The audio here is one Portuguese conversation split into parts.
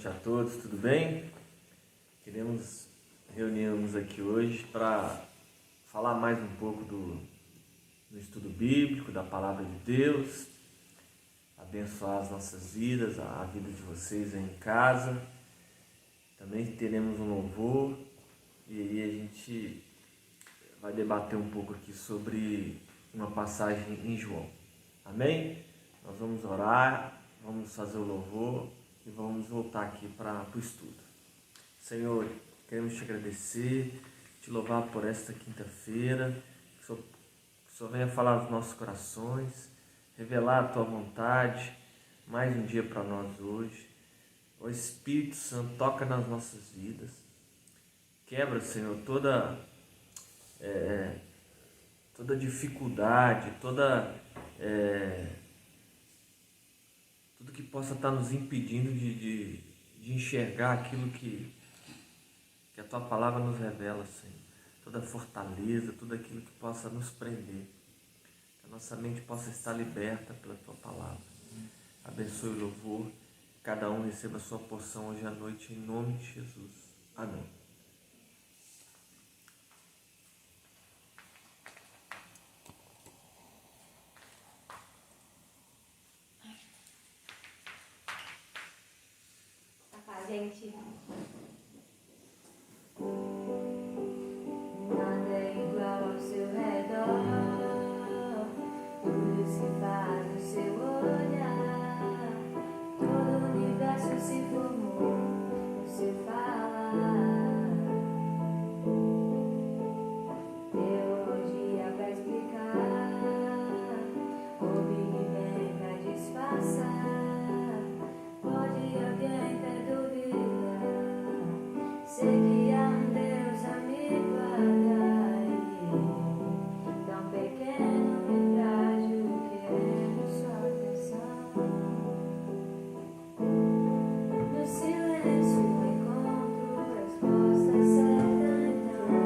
a todos, tudo bem? Queremos reunirmos aqui hoje para falar mais um pouco do estudo bíblico, da Palavra de Deus, abençoar as nossas vidas, a vida de vocês aí em casa. Também teremos um louvor e aí a gente vai debater um pouco aqui sobre uma passagem em João. Amém? Nós vamos orar, vamos fazer o louvor e vamos voltar aqui para o estudo. Senhor, queremos te agradecer, te louvar por esta quinta-feira, que o Senhor venha falar aos nossos corações, revelar a tua vontade, mais um dia para nós hoje. O Espírito Santo toca nas nossas vidas, quebra, Senhor, toda dificuldade, tudo que possa estar nos impedindo de enxergar aquilo que a Tua Palavra nos revela, Senhor. Toda fortaleza, tudo aquilo que possa nos prender. Que a nossa mente possa estar liberta pela Tua Palavra. Abençoe o louvor, que cada um receba a sua porção hoje à noite, em nome de Jesus. Amém. Gente, nada é igual ao seu redor, tudo se faz no seu olhar, todo o universo se formou no seu falar. Teologia pra explicar, o Big Bang pra disfarçar, pode alguém ter dúvida? Sei que há um Deus a me guardar, tão pequeno e frágil, querendo sua atenção. No silêncio encontro resposta certa, então,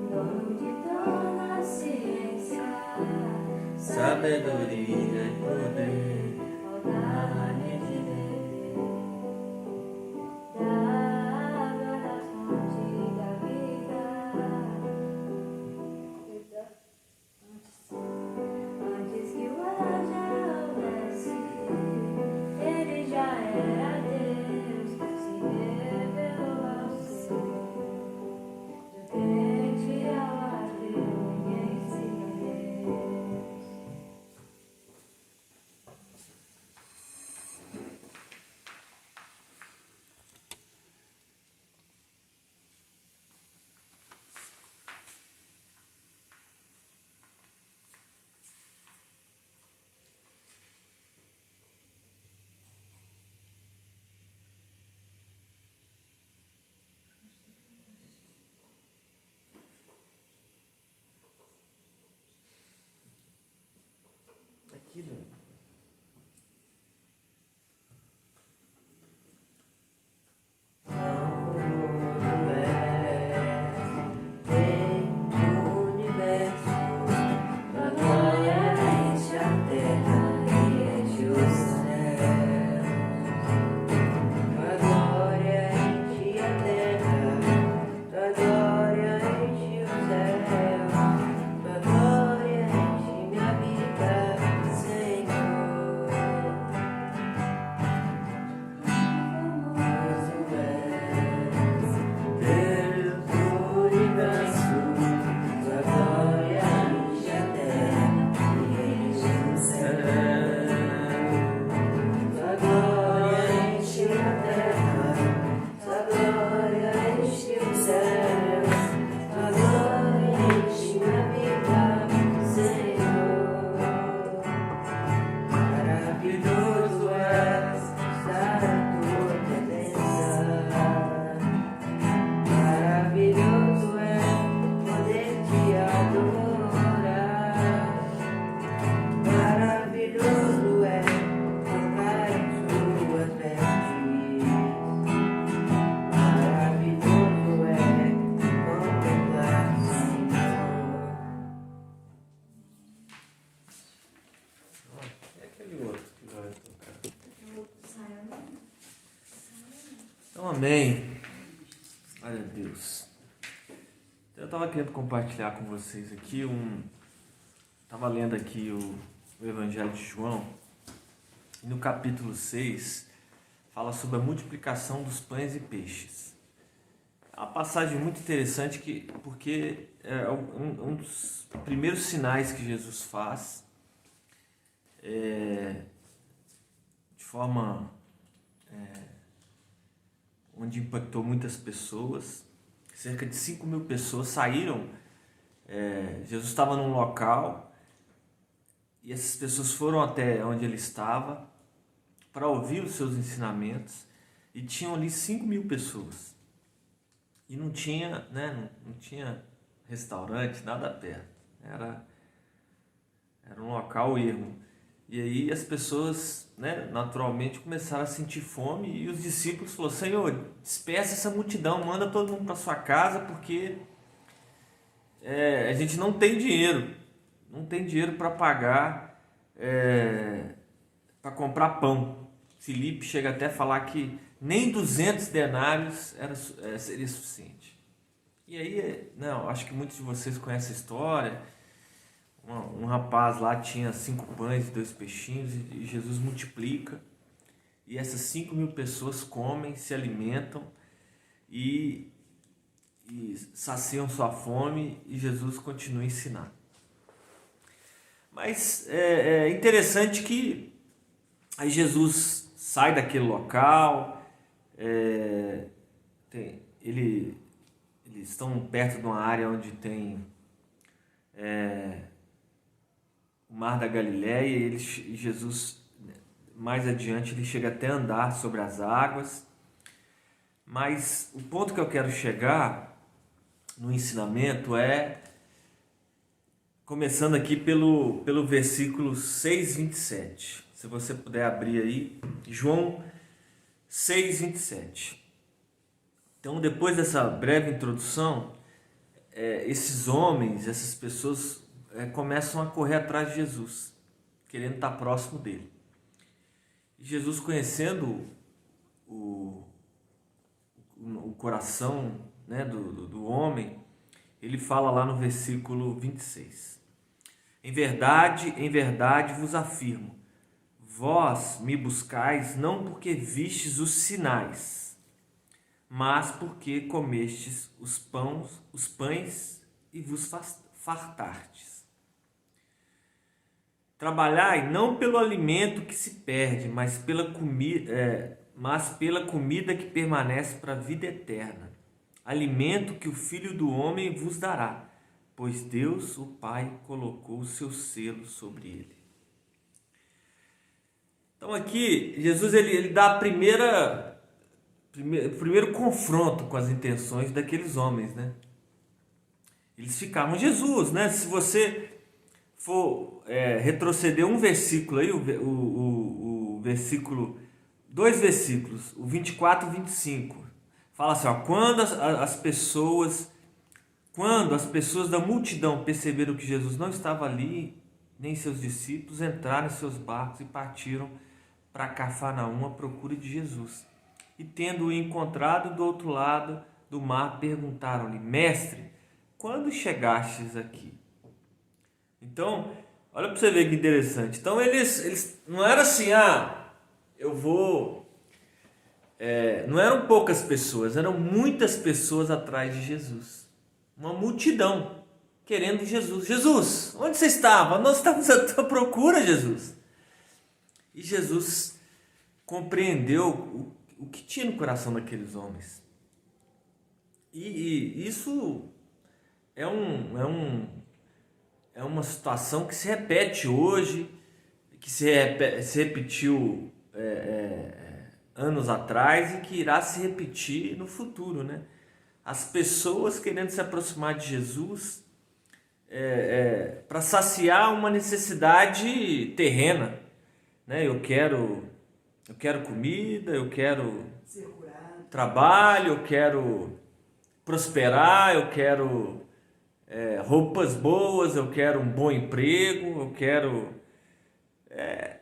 dono de toda a ciência, Sabedoria e poder, Dá-me de beber da água da fonte da vida. Antes que o ar já houvesse, ele já era Deus, se revelou ao ser. Do crente ao ateu, ninguém se Deus. Amém. Glória a Deus. Eu estava querendo compartilhar com vocês aqui Estava lendo aqui o Evangelho de João, e no capítulo 6 fala sobre a multiplicação dos pães e peixes. É uma passagem muito interessante porque é um dos primeiros sinais que Jesus faz, de forma onde impactou muitas pessoas. Cerca de 5.000 pessoas saíram. Jesus estava num local e essas pessoas foram até onde ele estava para ouvir os seus ensinamentos, e tinham ali 5.000 pessoas. E não tinha, não tinha restaurante, nada perto. Era um local ermo. E aí as pessoas, naturalmente começaram a sentir fome, e os discípulos falaram: Senhor, despeça essa multidão, manda todo mundo para sua casa, porque a gente não tem dinheiro para pagar, para comprar pão. Filipe chega até a falar que nem 200 denários seria suficiente. E aí, acho que muitos de vocês conhecem a história. Um rapaz lá tinha 5 pães e 2 peixinhos, e Jesus multiplica, e essas 5.000 pessoas comem, se alimentam e saciam sua fome, e Jesus continua a ensinar. Mas é interessante que aí Jesus sai daquele local, eles estão perto de uma área onde tem o Mar da Galileia, e Jesus, mais adiante, ele chega até a andar sobre as águas. Mas o ponto que eu quero chegar no ensinamento começando aqui pelo versículo 6:27. Se você puder abrir aí, João 6:27. Então, depois dessa breve introdução, esses homens, essas pessoas começam a correr atrás de Jesus, querendo estar próximo dele. E Jesus, conhecendo o coração do homem, ele fala lá no versículo 26. Em verdade vos afirmo, vós me buscais não porque vistes os sinais, mas porque comestes os pães e vos fartastes. Trabalhai não pelo alimento que se perde, mas pela comida que permanece para a vida eterna, alimento que o Filho do Homem vos dará, pois Deus, o Pai, colocou o seu selo sobre ele. Então aqui, Jesus ele dá o primeiro confronto com as intenções daqueles homens, Eles ficavam: Jesus, se você for retroceder um versículo aí, o versículo, 2 versículos, o 24 e 25, fala assim, quando as pessoas da multidão perceberam que Jesus não estava ali, nem seus discípulos, entraram em seus barcos e partiram para Cafarnaum à procura de Jesus. E tendo-o encontrado do outro lado do mar, perguntaram-lhe: Mestre, quando chegastes aqui? Então, olha para você ver que interessante. Então, eles não era assim, eu vou... não eram poucas pessoas, eram muitas pessoas atrás de Jesus. Uma multidão querendo Jesus. Jesus, onde você estava? Nós estamos à tua procura, Jesus. E Jesus compreendeu o que tinha no coração daqueles homens. E isso é uma situação que se repete hoje, que se repetiu anos atrás e que irá se repetir no futuro, As pessoas querendo se aproximar de Jesus para saciar uma necessidade terrena, Eu quero comida, eu quero trabalho, eu quero prosperar, eu quero roupas boas, eu quero um bom emprego, eu quero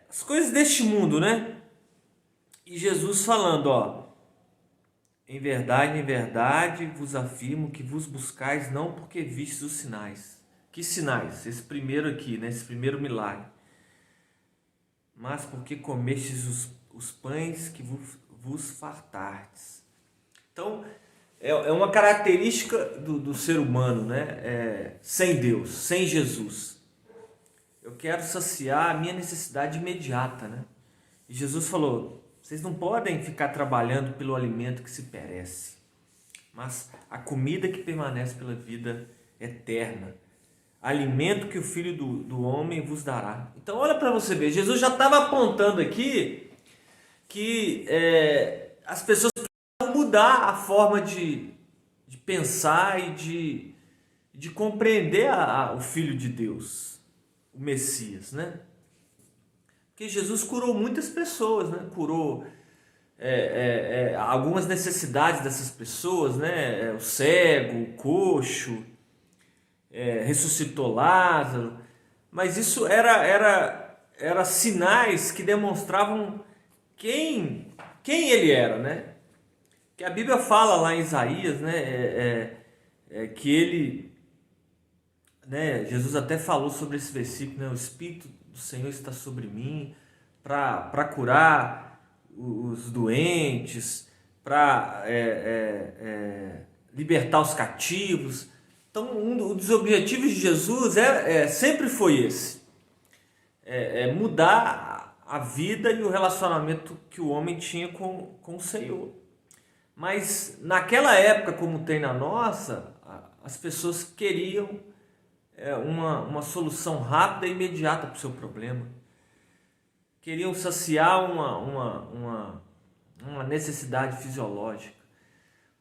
as coisas deste mundo, E Jesus falando, em verdade vos afirmo que vos buscais não porque vistes os sinais. Que sinais? Esse primeiro aqui, né? Esse primeiro milagre. Mas porque comestes os pães que vos fartartes. Então, é uma característica do ser humano, né? Sem Deus, sem Jesus. Eu quero saciar a minha necessidade imediata, né? E Jesus falou: vocês não podem ficar trabalhando pelo alimento que se perece, mas a comida que permanece pela vida eterna. Alimento que o Filho do Homem vos dará. Então olha para você ver, Jesus já estava apontando aqui que as pessoas precisam mudar a forma de pensar e de compreender o Filho de Deus, o Messias, né? Porque Jesus curou muitas pessoas, né? Curou algumas necessidades dessas pessoas, né? O cego, o coxo, ressuscitou Lázaro, mas isso era sinais que demonstravam quem ele era, né? Que a Bíblia fala lá em Isaías, né? Que ele, né? Jesus até falou sobre esse versículo, né? O Espírito do Senhor está sobre mim para curar os doentes, para libertar os cativos. Então, um dos objetivos de Jesus sempre foi esse: mudar a vida e o relacionamento que o homem tinha com o Senhor. Mas naquela época, como tem na nossa, as pessoas queriam uma solução rápida e imediata para o seu problema. Queriam saciar uma necessidade fisiológica,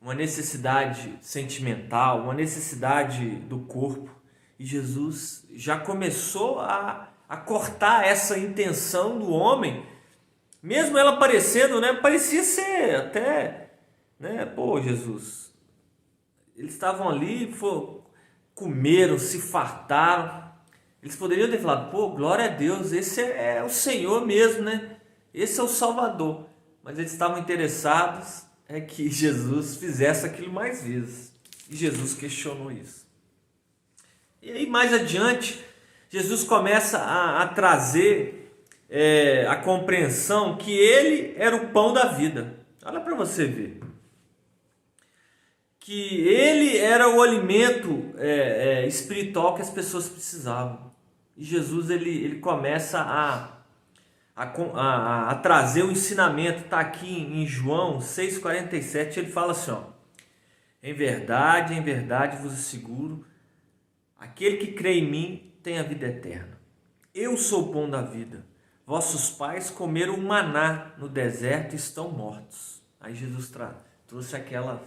uma necessidade sentimental, uma necessidade do corpo. E Jesus já começou a cortar essa intenção do homem, mesmo ela parecendo, né? Parecia ser até, né? Pô, Jesus, eles estavam ali, comeram, se fartaram. Eles poderiam ter falado: pô, glória a Deus, esse é o Senhor mesmo, né? Esse é o Salvador. Mas eles estavam interessados que Jesus fizesse aquilo mais vezes. E Jesus questionou isso. E aí mais adiante, Jesus começa a trazer a compreensão que ele era o pão da vida. Olha para você ver. Que ele era o alimento espiritual que as pessoas precisavam. E Jesus ele começa a trazer o ensinamento. Está aqui em João 6,47, ele fala assim: em verdade vos asseguro, aquele que crê em mim tem a vida eterna. Eu sou o pão da vida. Vossos pais comeram o maná no deserto e estão mortos. Aí Jesus trouxe aquela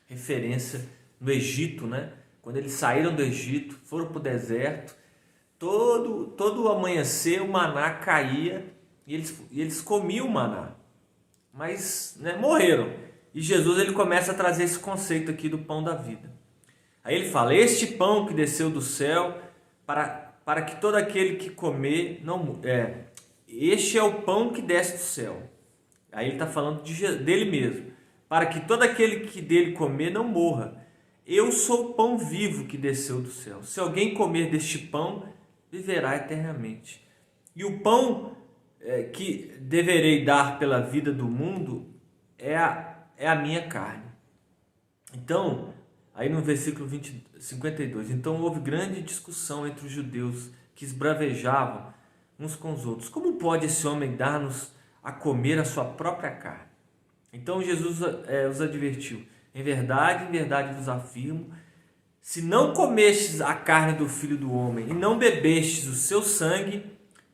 referência no Egito, né? Quando eles saíram do Egito, foram para o deserto, todo amanhecer o maná caía e eles comiam o maná, mas, né, morreram. E Jesus ele começa a trazer esse conceito aqui do pão da vida. Aí ele fala: este pão que desceu do céu, para que todo aquele que comer não este é o pão que desce do céu. Aí ele está falando dele mesmo. Para que todo aquele que dele comer não morra. Eu sou o pão vivo que desceu do céu. Se alguém comer deste pão, viverá eternamente. E o pão que deverei dar pela vida do mundo é a minha carne. Então, aí no versículo 52, então houve grande discussão entre os judeus que esbravejavam uns com os outros. Como pode esse homem dar-nos a comer a sua própria carne? Então Jesus os advertiu: em verdade vos afirmo, se não comestes a carne do Filho do Homem e não bebestes o seu sangue,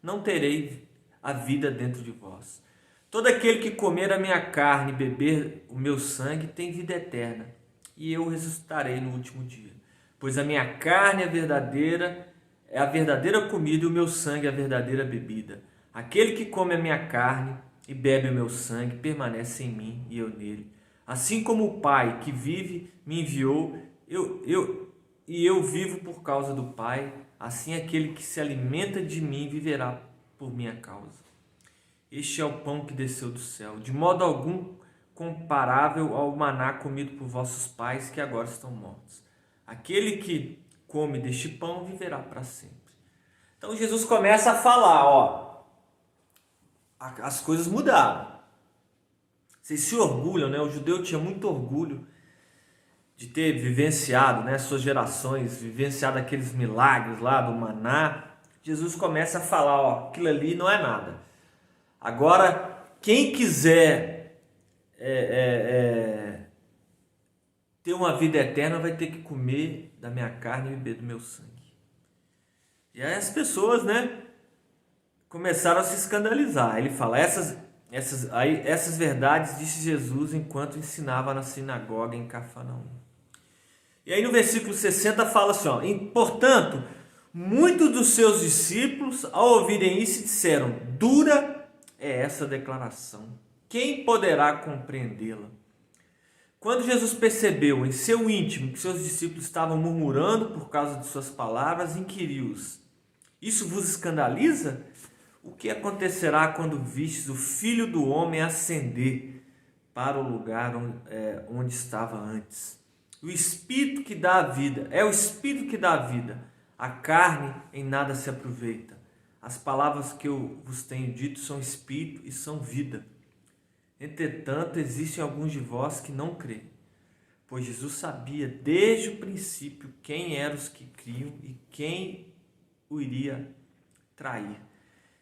não terei a vida dentro de vós. Todo aquele que comer a minha carne e beber o meu sangue tem vida eterna, e eu ressuscitarei no último dia. Pois a minha carne é a verdadeira comida e o meu sangue é a verdadeira bebida. Aquele que come a minha carne e bebe o meu sangue permanece em mim e eu nele. Assim como o Pai que vive me enviou, eu vivo por causa do Pai, assim aquele que se alimenta de mim viverá por minha causa. Este é o pão que desceu do céu. De modo algum comparável ao maná comido por vossos pais que agora estão mortos. Aquele que come deste pão viverá para sempre. Então Jesus começa a falar, ó, as coisas mudaram. Vocês se orgulham, né? O judeu tinha muito orgulho de ter vivenciado, né, suas gerações, vivenciado aqueles milagres lá do maná. Jesus começa a falar, ó, aquilo ali não é nada. Agora, quem quiser ter uma vida eterna vai ter que comer da minha carne e beber do meu sangue. E aí as pessoas, né, começaram a se escandalizar. Ele fala, essas verdades disse Jesus enquanto ensinava na sinagoga em Cafarnaum. E aí no versículo 60 fala assim, ó, portanto, muitos dos seus discípulos, ao ouvirem isso, disseram, dura é essa declaração, quem poderá compreendê-la? Quando Jesus percebeu em seu íntimo que seus discípulos estavam murmurando por causa de suas palavras, inquiriu-os, isso vos escandaliza? O que acontecerá quando vistes o Filho do Homem ascender para o lugar onde estava antes? O Espírito que dá a vida, é o Espírito que dá a vida. A carne em nada se aproveita. As palavras que eu vos tenho dito são Espírito e são vida. Entretanto, existem alguns de vós que não creem. Pois Jesus sabia desde o princípio quem eram os que criam e quem o iria trair.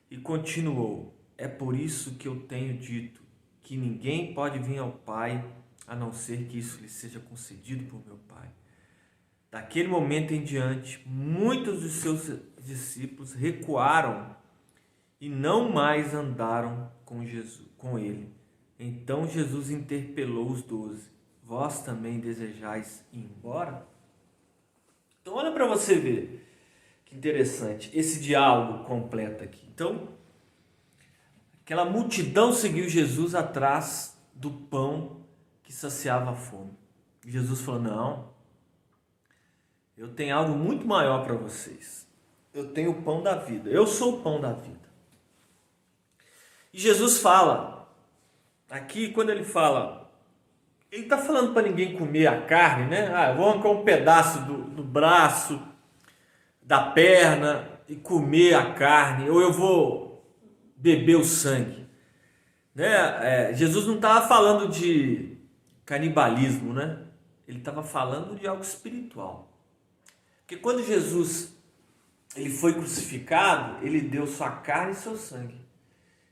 E continuou, é por isso que eu tenho dito que ninguém pode vir ao Pai a não ser que isso lhe seja concedido por meu Pai. Daquele momento em diante, muitos dos seus discípulos recuaram e não mais andaram com ele. Então Jesus interpelou os 12. Vós também desejais ir embora? Então olha para você ver que interessante esse diálogo completo aqui. Então, aquela multidão seguiu Jesus atrás do pão que saciava a fome. E Jesus falou, não, eu tenho algo muito maior para vocês. Eu tenho o pão da vida. Eu sou o pão da vida. E Jesus fala, aqui quando ele fala, ele está falando para ninguém comer a carne, né? Eu vou arrancar um pedaço do braço, da perna e comer a carne, ou eu vou beber o sangue. Né? Jesus não estava falando de canibalismo, né? Ele estava falando de algo espiritual. Porque quando Jesus ele foi crucificado, ele deu sua carne e seu sangue.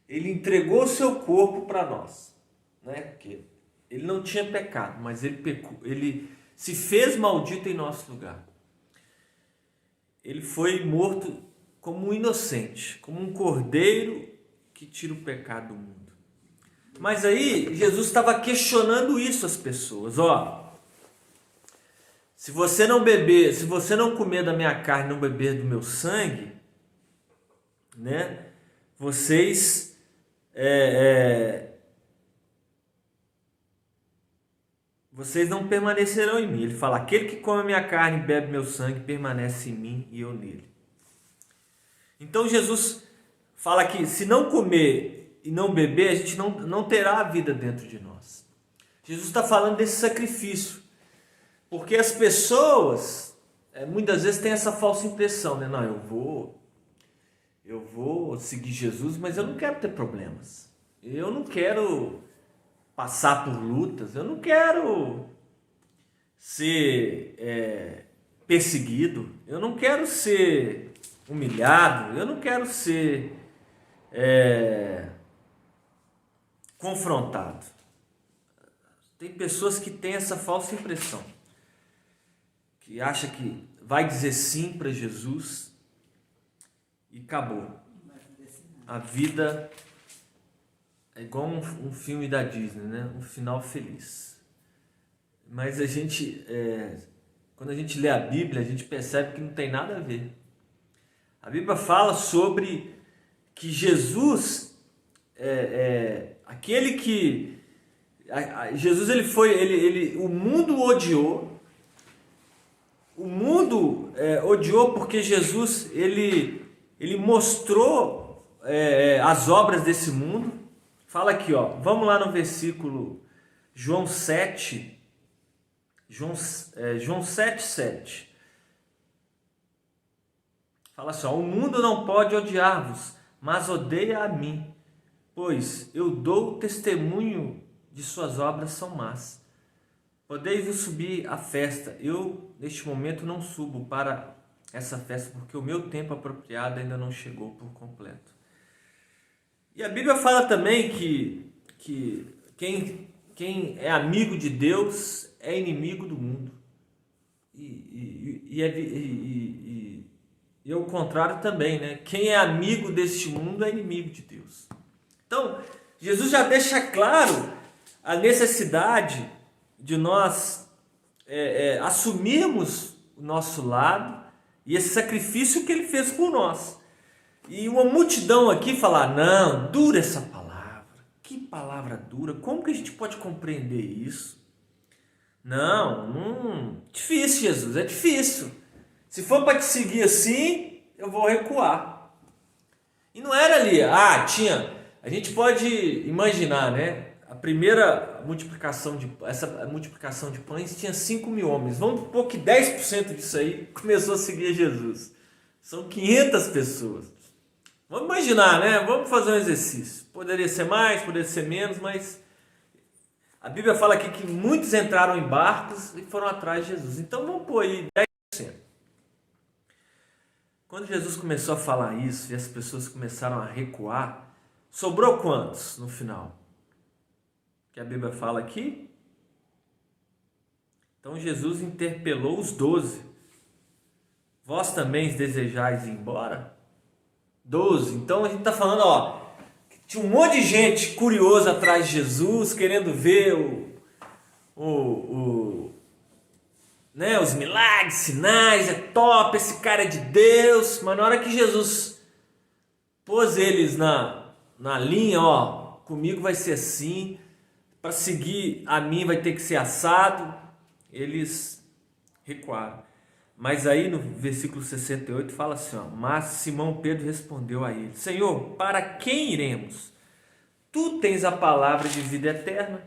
Ele entregou o seu corpo para nós, né? Porque ele não tinha pecado, mas ele pecou, ele se fez maldito em nosso lugar. Ele foi morto como um inocente, como um cordeiro que tira o pecado do mundo. Mas aí Jesus estava questionando isso às pessoas, ó. Se você não beber, se você não comer da minha carne, não beber do meu sangue, né? Vocês vocês não permanecerão em mim. Ele fala, aquele que come a minha carne e bebe meu sangue permanece em mim e eu nele. Então Jesus fala que se não comer e não beber, a gente não terá a vida dentro de nós. Jesus está falando desse sacrifício. Porque as pessoas muitas vezes têm essa falsa impressão, né? Não, eu vou seguir Jesus, mas eu não quero ter problemas. Eu não quero passar por lutas, eu não quero ser perseguido, eu não quero ser humilhado, eu não quero ser confrontado. Tem pessoas que têm essa falsa impressão, que acha que vai dizer sim para Jesus e acabou. A vida é igual um filme da Disney, né? Um final feliz. Mas a gente, quando a gente lê a Bíblia, a gente percebe que não tem nada a ver. A Bíblia fala sobre que Jesus aquele que Jesus o mundo odiou. O mundo odiou porque Jesus ele mostrou as obras desse mundo. Fala aqui, ó, vamos lá no versículo João 7, João 7,7. Fala assim, ó, o mundo não pode odiar-vos, mas odeia a mim, pois eu dou testemunho de suas obras são más. Podeis subir à festa. Eu, neste momento, não subo para essa festa, porque o meu tempo apropriado ainda não chegou por completo. E a Bíblia fala também que quem é amigo de Deus é inimigo do mundo. E o contrário também, né? Quem é amigo deste mundo é inimigo de Deus. Então, Jesus já deixa claro a necessidade de nós assumirmos o nosso lado e esse sacrifício que ele fez por nós. E uma multidão aqui falar, não, dura essa palavra, que palavra dura, como que a gente pode compreender isso? Não, difícil, Jesus, é difícil. Se for para te seguir assim, eu vou recuar. E não era ali, a gente pode imaginar, né? A primeira multiplicação essa multiplicação de pães tinha 5.000 homens. Vamos supor que 10% disso aí começou a seguir Jesus. São 500 pessoas. Vamos imaginar, né? Vamos fazer um exercício. Poderia ser mais, poderia ser menos, mas a Bíblia fala aqui que muitos entraram em barcos e foram atrás de Jesus. Então vamos pôr aí 10%. Quando Jesus começou a falar isso e as pessoas começaram a recuar, sobrou quantos no final? Que a Bíblia fala aqui. Então Jesus interpelou os 12. Vós também desejais ir embora? 12. Então a gente está falando, tinha um monte de gente curiosa atrás de Jesus, querendo ver os milagres, sinais, é top, esse cara é de Deus. Mas na hora que Jesus pôs eles na linha, comigo vai ser assim, para seguir a mim vai ter que ser assado, eles recuaram. Mas aí no versículo 68 fala assim, mas Simão Pedro respondeu a ele, Senhor, para quem iremos? Tu tens a palavra de vida eterna.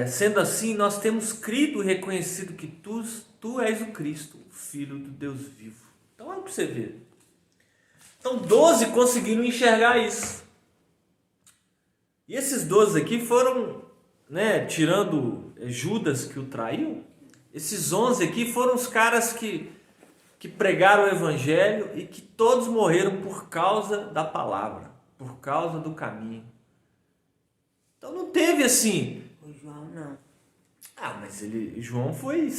Sendo assim, nós temos crido e reconhecido que tu és o Cristo, o Filho do Deus vivo. Então olha para você ver. Então 12 conseguiram enxergar isso. E esses 12 aqui foram, tirando Judas que o traiu, esses 11 aqui foram os caras que pregaram o evangelho e que todos morreram por causa da palavra, por causa do caminho. Então não teve assim. O João não. Mas João foi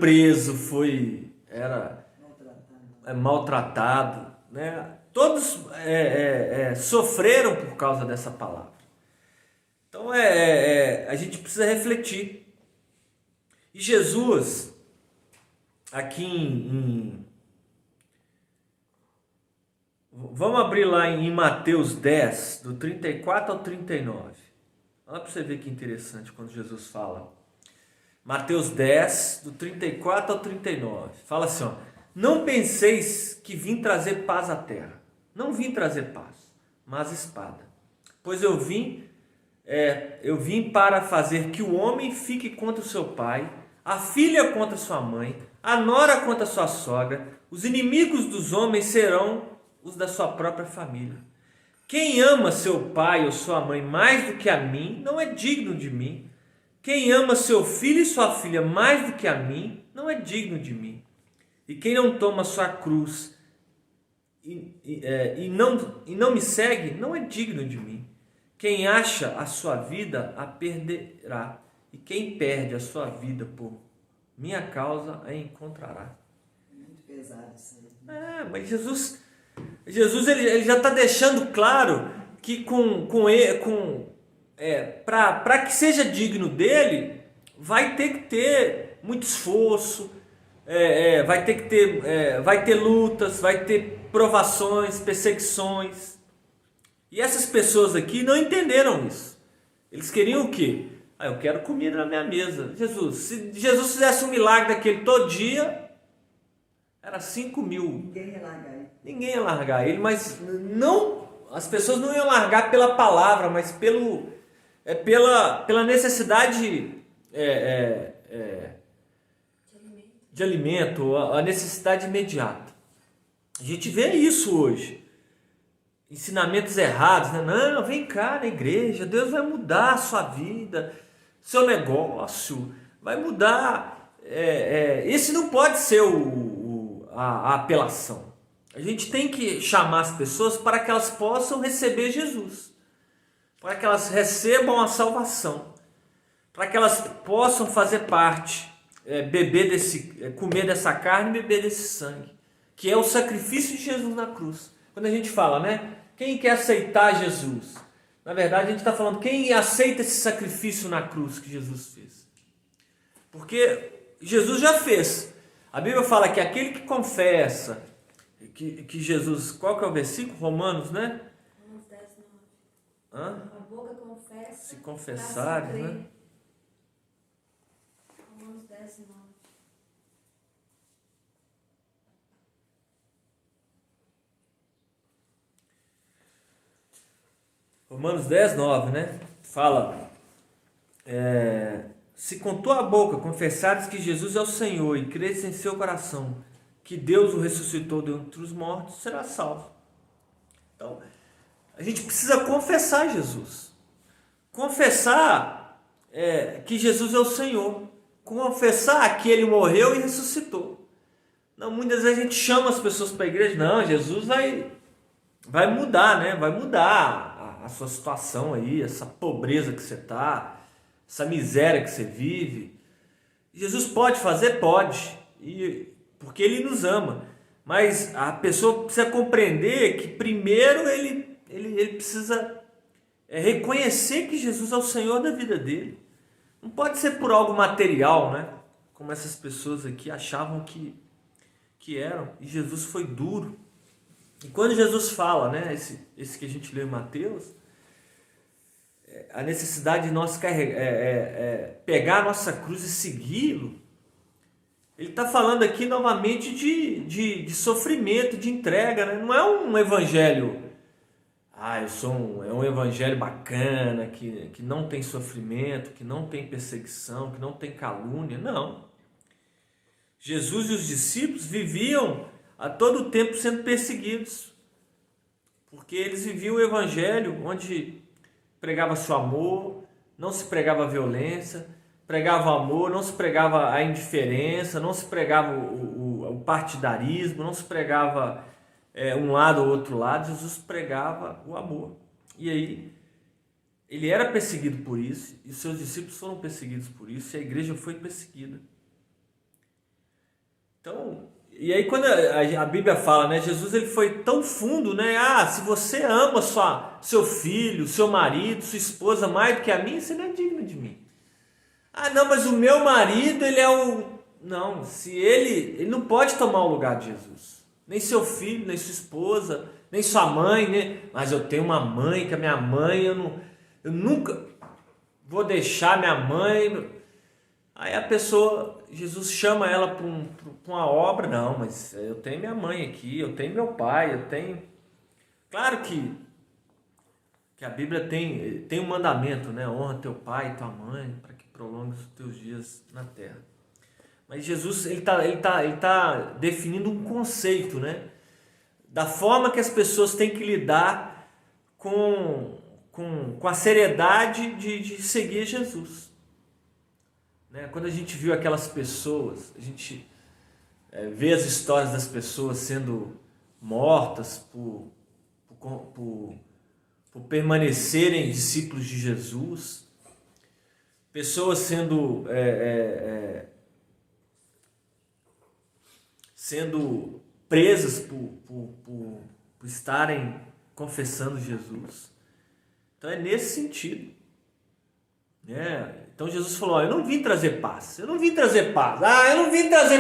preso, era maltratado, né? Todos sofreram por causa dessa palavra. Então a gente precisa refletir. E Jesus, aqui vamos abrir lá em Mateus 10, do 34 ao 39. Olha para você ver que interessante quando Jesus fala. Mateus 10, do 34 ao 39. Fala assim, não penseis que vim trazer paz à terra. Não vim trazer paz, mas espada. Pois eu vim para fazer que o homem fique contra o seu pai, a filha contra sua mãe, a nora contra sua sogra. Os inimigos dos homens serão os da sua própria família. Quem ama seu pai ou sua mãe mais do que a mim, não é digno de mim. Quem ama seu filho e sua filha mais do que a mim, não é digno de mim. E quem não toma sua cruz e não me segue, não é digno de mim. Quem acha a sua vida, a perderá. E quem perde a sua vida por minha causa, a encontrará. Muito pesado isso aí. Mas Jesus ele já está deixando claro que para que seja digno dele, vai ter que ter muito esforço, vai ter lutas, vai ter provações, perseguições. E essas pessoas aqui não entenderam isso. Eles queriam o quê? Eu quero comida na minha mesa. Se Jesus fizesse um milagre daquele todo dia, era 5.000. Ninguém ia largar ele, mas não, as pessoas não iam largar pela palavra, mas pelo pela necessidade de alimento, a necessidade imediata. A gente vê isso hoje. Ensinamentos errados, né? Não, vem cá na igreja, Deus vai mudar a sua vida, seu negócio, vai mudar. Esse não pode ser a apelação. A gente tem que chamar as pessoas para que elas possam receber Jesus, para que elas recebam a salvação, para que elas possam fazer parte, comer dessa carne e beber desse sangue, que é o sacrifício de Jesus na cruz. Quando a gente fala, né? Quem quer aceitar Jesus? Na verdade, a gente está falando quem aceita esse sacrifício na cruz que Jesus fez. Porque Jesus já fez. A Bíblia fala que aquele que confessa que Jesus... Qual que é o versículo? Romanos, né? Romanos 10, 9. Hã? A boca confessa. Se confessares, né? Romanos 10, 9. Romanos 10, 9, né? Fala, se com tua boca confessares que Jesus é o Senhor e creres em seu coração que Deus o ressuscitou dentre os mortos, será salvo. Então, a gente precisa confessar Jesus. Confessar que Jesus é o Senhor. Confessar que Ele morreu e ressuscitou. Não, muitas vezes a gente chama as pessoas para a igreja. Não, Jesus vai mudar, né? Vai mudar a sua situação aí, essa pobreza que você está, essa miséria que você vive. Jesus pode fazer? Pode, porque Ele nos ama. Mas a pessoa precisa compreender que primeiro ele precisa reconhecer que Jesus é o Senhor da vida dele. Não pode ser por algo material, né? Como essas pessoas aqui achavam que eram. E Jesus foi duro. E quando Jesus fala, né, esse que a gente leu em Mateus, a necessidade de nós pegar a nossa cruz e segui-lo, ele está falando aqui novamente de sofrimento, de entrega, né? Não é um evangelho, é um evangelho bacana, que não tem sofrimento, que não tem perseguição, que não tem calúnia. Não. Jesus e os discípulos viviam a todo tempo sendo perseguidos, porque eles viviam o evangelho onde pregava-se o amor, não se pregava a violência, pregava o amor, não se pregava a indiferença, não se pregava o partidarismo, não se pregava um lado ou outro lado. Jesus pregava o amor. E aí, ele era perseguido por isso, e seus discípulos foram perseguidos por isso, e a igreja foi perseguida. Então, e aí quando a Bíblia fala, né, Jesus ele foi tão fundo, né? Se você ama seu filho, seu marido, sua esposa mais do que a mim, você não é digno de mim. Não, mas o meu marido, ele é o... Não, se ele não pode tomar o lugar de Jesus. Nem seu filho, nem sua esposa, nem sua mãe, né? Mas eu tenho uma mãe, que a minha mãe, eu nunca vou deixar minha mãe... Aí a pessoa, Jesus chama ela para uma obra. Não, mas eu tenho minha mãe aqui, eu tenho meu pai, eu tenho... Claro que a Bíblia tem um mandamento, né? Honra teu pai e tua mãe, para que prolongue os teus dias na terra. Mas Jesus, ele tá definindo um conceito, né? Da forma que as pessoas têm que lidar com a seriedade de seguir Jesus. Quando a gente viu aquelas pessoas, a gente vê as histórias das pessoas sendo mortas por permanecerem discípulos de Jesus, pessoas sendo presas por estarem confessando Jesus. Então é nesse sentido. Então Jesus falou, eu não vim trazer paz, eu não vim trazer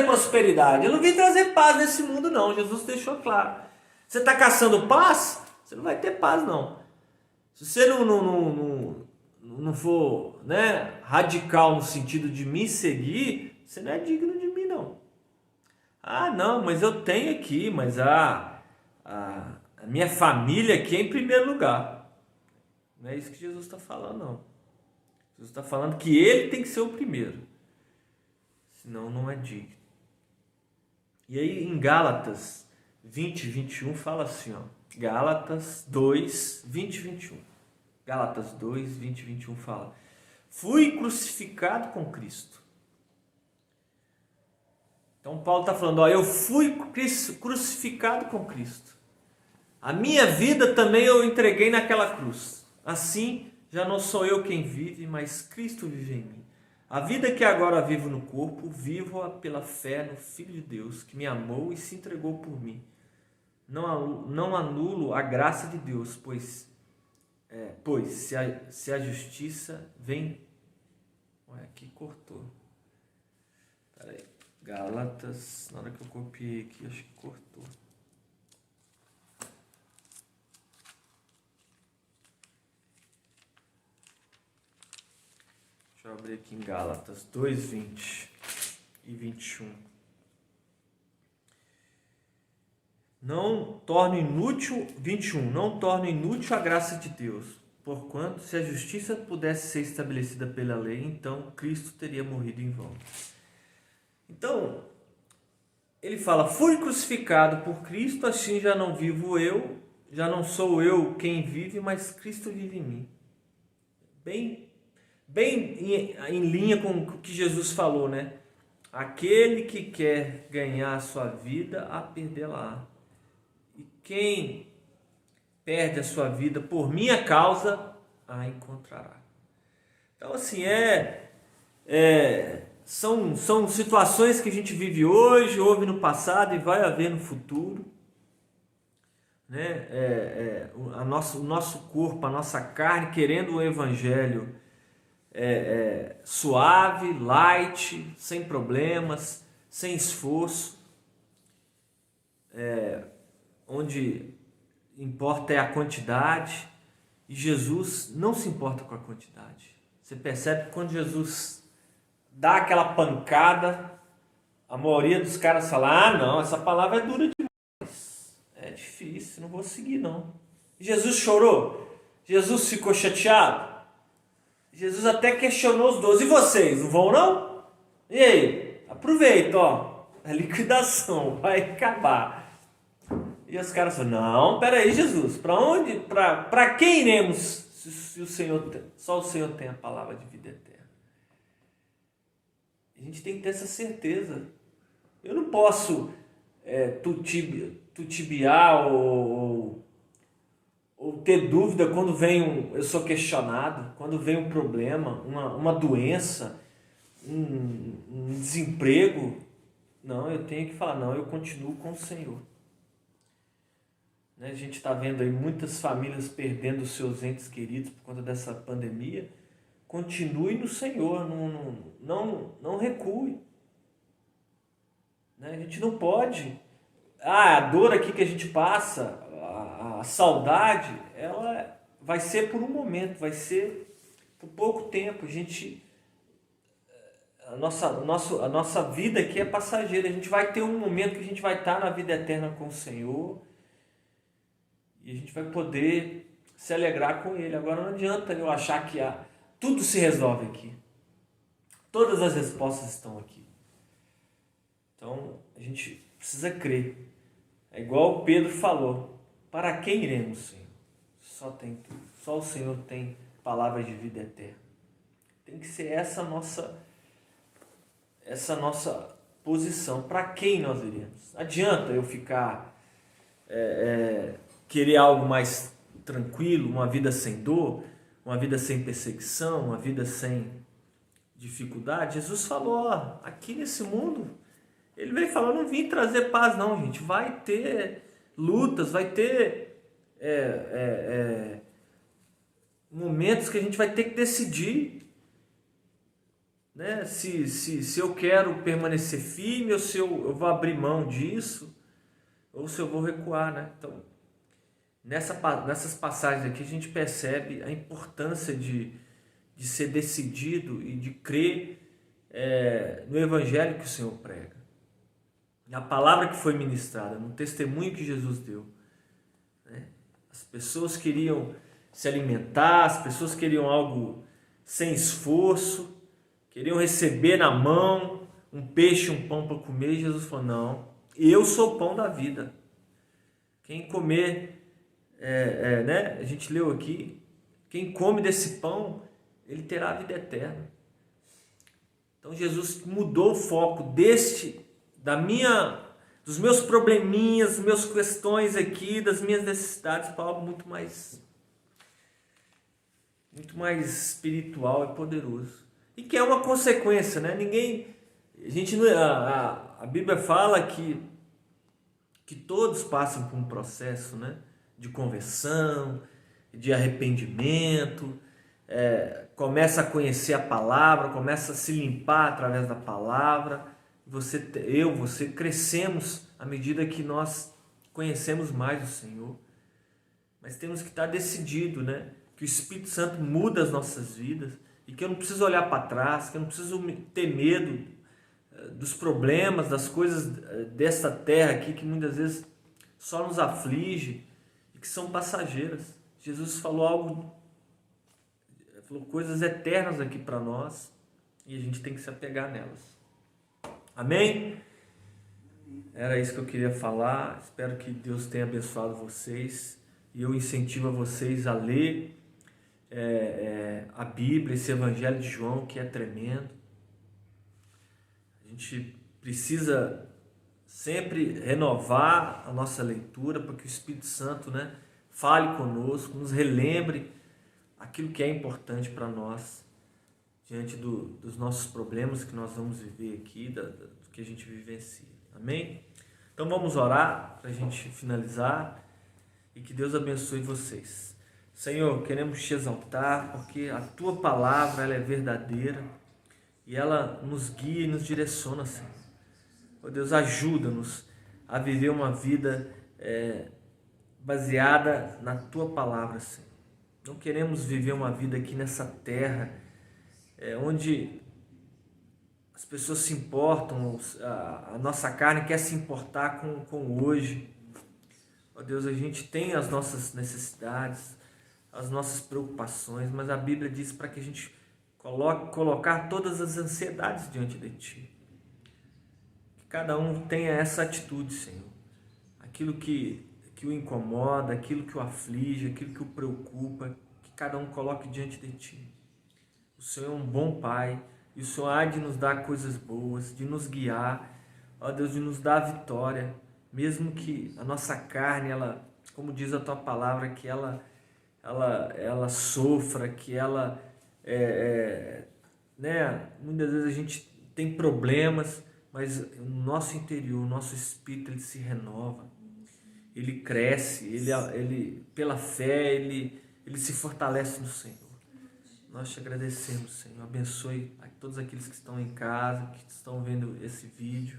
prosperidade, eu não vim trazer paz nesse mundo não. Jesus deixou claro, você está caçando paz, você não vai ter paz não. Se você não for, né, radical no sentido de me seguir, você não é digno de mim não. Não, mas eu tenho aqui, mas a minha família aqui é em primeiro lugar. Não é isso que Jesus está falando não. Jesus está falando que ele tem que ser o primeiro, senão não é digno. E aí em Gálatas 20, 21 fala assim, ó, Gálatas 2, 20 e 21. Gálatas 2, 20 e 21 fala: fui crucificado com Cristo. Então Paulo está falando, ó, eu fui crucificado com Cristo. A minha vida também eu entreguei naquela cruz. Assim, já não sou eu quem vive, mas Cristo vive em mim. A vida que agora vivo no corpo, vivo-a pela fé no Filho de Deus, que me amou e se entregou por mim. Não anulo a graça de Deus, pois se a justiça vem... Ué, aqui cortou. Peraí. Gálatas, na hora que eu copiei aqui, acho que cortou. Deixa eu abrir aqui em Gálatas 2, 20 e 21. Não torne inútil, 21, não torne inútil a graça de Deus, porquanto se a justiça pudesse ser estabelecida pela lei, então Cristo teria morrido em vão. Então, ele fala, fui crucificado por Cristo, assim já não vivo eu, já não sou eu quem vive, mas Cristo vive em mim. Bem em linha com o que Jesus falou, né? Aquele que quer ganhar a sua vida, a perdê-la. E quem perde a sua vida por minha causa, a encontrará. Então, assim, são situações que a gente vive hoje, houve no passado e vai haver no futuro. Né? O nosso corpo, a nossa carne, querendo o evangelho suave, light, sem problemas, sem esforço, onde importa é a quantidade, e Jesus não se importa com a quantidade. Você percebe que quando Jesus dá aquela pancada, a maioria dos caras fala, não, essa palavra é dura demais, é difícil, não vou seguir não. Jesus chorou? Jesus ficou chateado? Jesus até questionou os 12. E vocês, não vão não? E aí? Aproveita, ó. A liquidação vai acabar. E os caras falam, não, peraí, Jesus. Para onde? Para quem iremos? Se o Senhor, só o Senhor tem a palavra de vida eterna. A gente tem que ter essa certeza. Eu não posso tutibiar ou ter dúvida quando eu sou questionado, quando vem um problema, uma doença, um desemprego. Não, eu tenho que falar, não, eu continuo com o Senhor. Né? A gente está vendo aí muitas famílias perdendo os seus entes queridos por conta dessa pandemia. Continue no Senhor, não recue. Né? A gente não pode... a dor aqui que a gente passa... A saudade, ela vai ser por um momento, vai ser por pouco tempo. A nossa vida aqui é passageira. A gente vai ter um momento que a gente vai estar na vida eterna com o Senhor e a gente vai poder se alegrar com Ele. Agora não adianta eu achar que tudo se resolve aqui. Todas as respostas estão aqui. Então a gente precisa crer. É igual o Pedro falou. Para quem iremos, Senhor? Só tem tudo. Só o Senhor tem palavras de vida eterna. Tem que ser essa nossa posição. Para quem nós iremos? Adianta eu ficar querer algo mais tranquilo, uma vida sem dor, uma vida sem perseguição, uma vida sem dificuldade? Jesus falou, ó, aqui nesse mundo, ele veio falar, não vim trazer paz não, gente. Vai ter lutas, vai ter momentos que a gente vai ter que decidir, né? Se eu quero permanecer firme, ou se eu vou abrir mão disso, ou se eu vou recuar, né? Então, nessas passagens aqui a gente percebe a importância de ser decidido e de crer no evangelho que o Senhor prega, na palavra que foi ministrada, no testemunho que Jesus deu. Né? As pessoas queriam se alimentar, as pessoas queriam algo sem esforço, queriam receber na mão um peixe, um pão para comer. Jesus falou, não, eu sou o pão da vida. Quem comer, né? A gente leu aqui, quem come desse pão, ele terá a vida eterna. Então Jesus mudou o foco dos meus probleminhas, das minhas questões aqui, das minhas necessidades para algo muito mais espiritual e poderoso. E que é uma consequência, né? A Bíblia fala que todos passam por um processo, né, de conversão, de arrependimento, começa a conhecer a palavra, começa a se limpar através da palavra. Você crescemos à medida que nós conhecemos mais o Senhor. Mas temos que estar decidido, né, que o Espírito Santo muda as nossas vidas e que eu não preciso olhar para trás, que eu não preciso ter medo dos problemas, das coisas dessa terra aqui que muitas vezes só nos aflige e que são passageiras. Jesus falou coisas eternas aqui para nós e a gente tem que se apegar nelas. Amém? Era isso que eu queria falar. Espero que Deus tenha abençoado vocês e eu incentivo a vocês a ler a Bíblia, esse Evangelho de João, que é tremendo. A gente precisa sempre renovar a nossa leitura para que o Espírito Santo, né, fale conosco, nos relembre aquilo que é importante para nós diante dos nossos problemas que nós vamos viver aqui, do que a gente vivencia. Amém? Então vamos orar para a gente finalizar e que Deus abençoe vocês. Senhor, queremos te exaltar porque a tua palavra ela é verdadeira e ela nos guia e nos direciona, Senhor. Oh Deus, ajuda-nos a viver uma vida baseada na tua palavra, Senhor. Não queremos viver uma vida aqui nessa terra onde as pessoas se importam, a nossa carne quer se importar com hoje. Oh Deus, a gente tem as nossas necessidades, as nossas preocupações, mas a Bíblia diz para que a gente colocar todas as ansiedades diante de Ti. Que cada um tenha essa atitude, Senhor. Aquilo que o incomoda, aquilo que o aflige, aquilo que o preocupa, que cada um coloque diante de Ti. O Senhor é um bom Pai e o Senhor há de nos dar coisas boas, de nos guiar, ó Deus, de nos dar a vitória, mesmo que a nossa carne, ela, como diz a Tua palavra, que ela sofra, que ela, né, muitas vezes a gente tem problemas, mas o nosso interior, o nosso espírito, ele se renova, ele cresce, ele pela fé, ele se fortalece no Senhor. Nós te agradecemos, Senhor. Abençoe a todos aqueles que estão em casa, que estão vendo esse vídeo,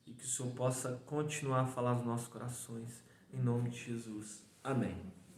e que o Senhor possa continuar a falar aos nossos corações, em nome de Jesus. Amém.